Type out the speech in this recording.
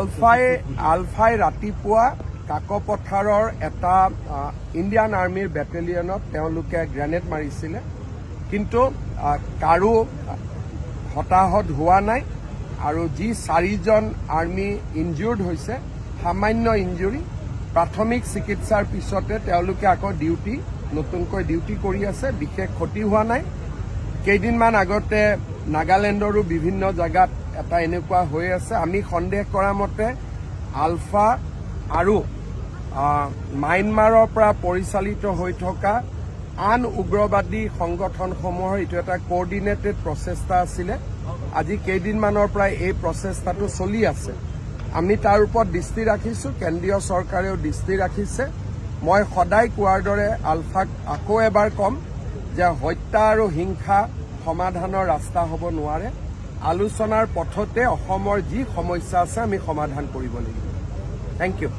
আলফাই ৰাতিপুৱা কাকপথাৰৰ এটা ইণ্ডিয়ান আৰ্মিৰ বেটেলিয়নত তেওঁলোকে গ্ৰেনেড মাৰিছিলে, কিন্তু কাৰো হতাহত হোৱা নাই আৰু যি 4জন আৰ্মি ইনজিউৰ্ড হৈছে, সামান্য ইনজুৰি, প্ৰাথমিক চিকিৎসাৰ পিছতে তেওঁলোকে আকৌ নতুনকৈ ডিউটি কৰি আছে, বিশেষ ক্ষতি হোৱা নাই। কেইদিনমান আগতে নাগালেণ্ডৰো বিভিন্ন জেগাত এটা এনেকুৱা হৈ আছে। আমি সন্দেহ কৰা মতে আলফা আৰু মায়ানমাৰৰ পৰা পৰিচালিত হৈ থকা আন উগ্ৰবাদী সংগঠনসমূহৰ এইটো এটা কোঅৰ্ডিনেটেড প্ৰচেষ্টা আছিলে। আজি কেইদিনমানৰ পৰা এই প্ৰচেষ্টাটো চলি আছে। আমি তাৰ ওপৰত দৃষ্টি ৰাখিছোঁ, কেন্দ্ৰীয় চৰকাৰেও দৃষ্টি ৰাখিছে। মই সদায় কোৱাৰ দৰে আলফাক আকৌ এবাৰ ক'ম যে হত্যা আৰু হিংসা সমাধানৰ ৰাস্তা হ'ব নোৱাৰে। আলোচনাৰ পথতে অসমৰ যি সমস্যা আছে আমি সমাধান কৰিব লাগিব। Thank U.